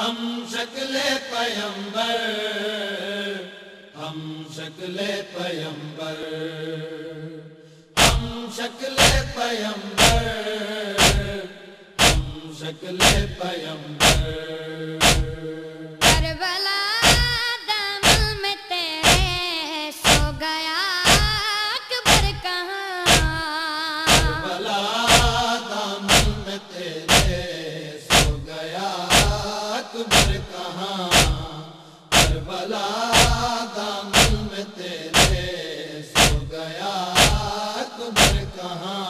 ہم شکل پیمبر، ہم شکل پیمبر، ہم شکل پیمبر، ہم شکل پیمبر۔ کربلا دامن میں تیرے سو گیا اکبر کہاں، کربلا دامن میں تیرے سو گیا اکبر کہاں، کربلا دامن میں تیرے سو گیا اکبر کہاں۔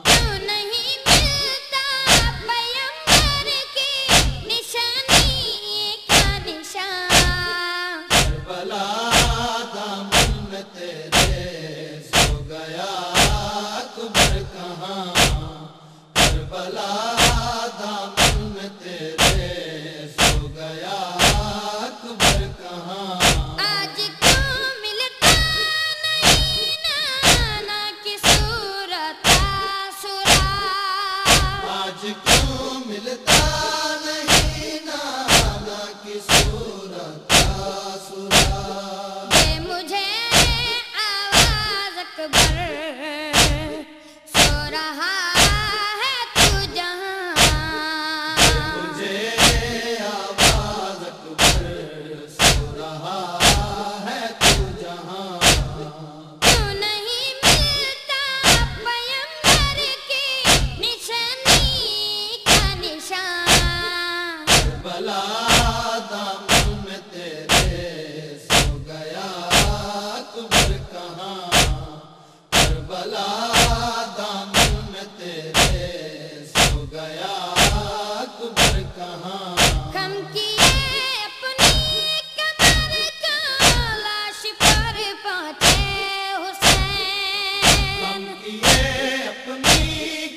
کیوں نہیں ملتا پیمبر کی نشانی کا نشان، کربلا دامن میں تیرے سو گیا اکبر کہاں، کربلا دامن میں تیرے سو گیا اکبر کہاں۔ آج کیوں ملتا نہیں نانا کی صورت آسورا، آج کیوں ملتا نہیں نانا کی صورت آسورا، دے مجھے آواز اکبر، سو رہا ہے تو جہاں، مجھے آواز اکبر، سو رہا ہے تو جہاں۔ کیوں نہیں ملتا پیمبر کی نشانی کا نشان، کربلا دامن میں تیرے سو گیا اکبر کہاں، کربلا دامن میں تیرے سو گیا اکبر کہاں۔ کم کیے اپنی کمر کو لاش پر پہنچے حسین، ہم کیے اپنی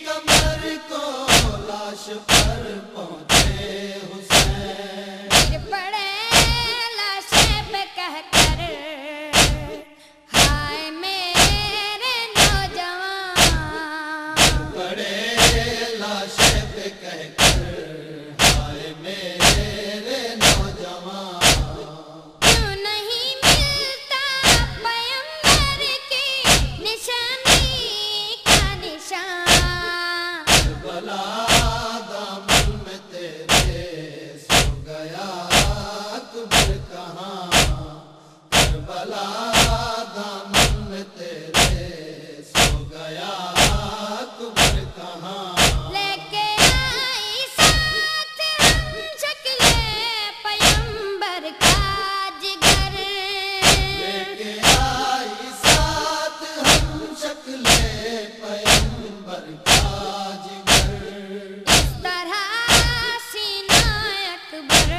کمر کو لاش پر پہنچے حسین، گر پڑے لاشے پہ کہہ کر ہائے میرے نوجوان، بڑے لاشے پہ کہہ کر ہائے میرے نوجوان۔ کیوں نہیں ملتا پیمبر کی نشانی کا نشان، کربلا دامن میں تیرے سو گیا اکبر کہاں، کربلا دامن میں تیرے سو گیا اکبر کہاں۔ لے کے آئی ساتھ ہم شکل پیمبر کا جگر، لے کے آئی ساتھ ہم شکل پیمبر کا جگر، اس طرح سینہ اکبر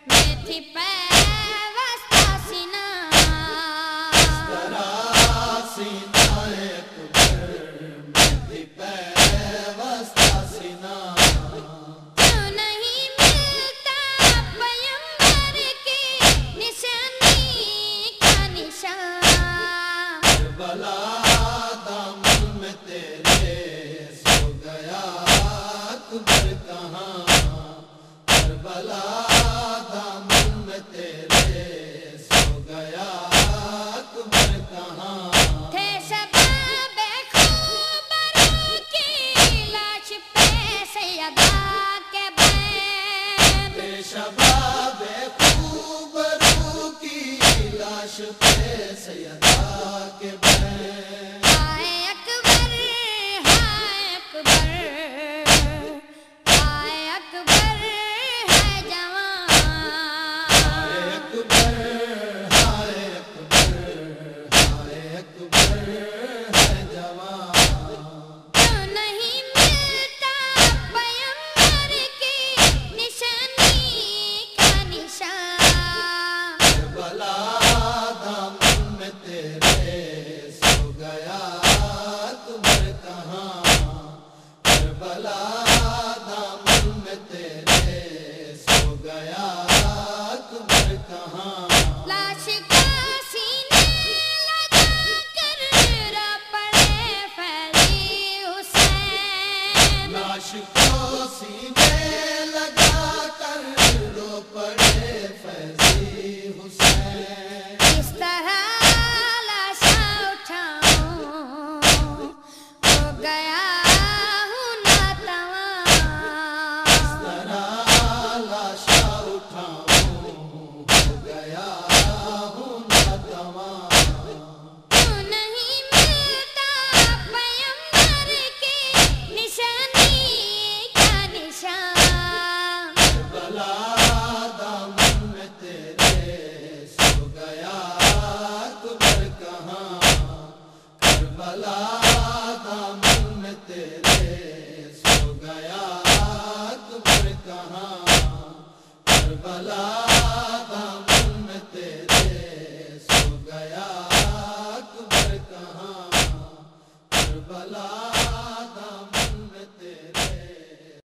میں تھی پیوستہ سینہ، ترا سینہ اکبر میں تھی پیوستہ سینہ، کیوں نہیں ملتا پیمبر کی نشانی کا نشان، کربلا دامن میں تیرے سو گیا اکبر کہاں، کربلا دامن میں تیرے سو گیا اکبر کہاں۔ تھے شباب خوبرو کی لاش پہ سیدا کے بین، اے شباب خوبرو کی لاش پہ سیدا کے بین، ہائے اکبر، ہائے اکبر، ہائے اکبر ہے جوان، ہائے اکبر، ہائے اکبر، ہائے اکبر ہے جوان۔ کیوں نہیں ملتا پیمبر کی نشانی کا نشان، کربلا دامن میں تیرے سو گیا اکبر کہاں، کربلا دامن میں تیرے سو گیا اکبر کہاں۔ لاش کا سینے لگا کر رو پڑے فیضی حسین، لاش کو سینے لگا کہاں کربلا